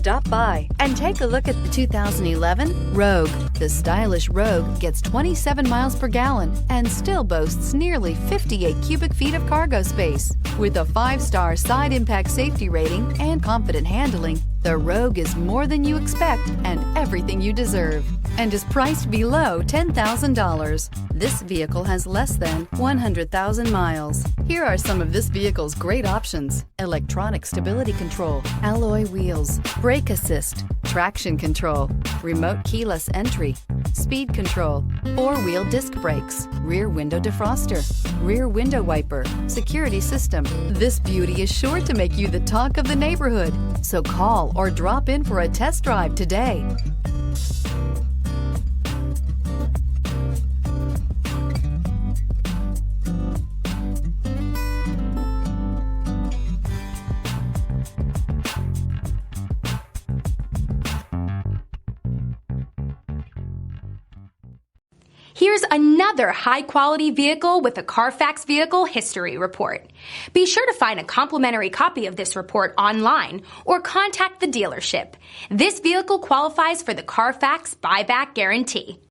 Stop by and take a look at the 2011 Rogue. The stylish Rogue gets 27 miles per gallon and still boasts nearly 58 cubic feet of cargo space. With a 5-star side impact safety rating and confident handling, the Rogue is more than you expect and everything you deserve, and is priced below $10,000. This vehicle has less than 100,000 miles. Here are some of this vehicle's great options: electronic stability control, alloy wheels, brake assist, traction control, remote keyless entry, speed control, 4-wheel disc brakes, rear window defroster, rear window wiper, security system. This beauty is sure to make you the talk of the neighborhood. So call or drop in for a test drive today. Here's another high-quality vehicle with a Carfax Vehicle History Report. Be sure to find a complimentary copy of this report online or contact the dealership. This vehicle qualifies for the Carfax Buyback Guarantee.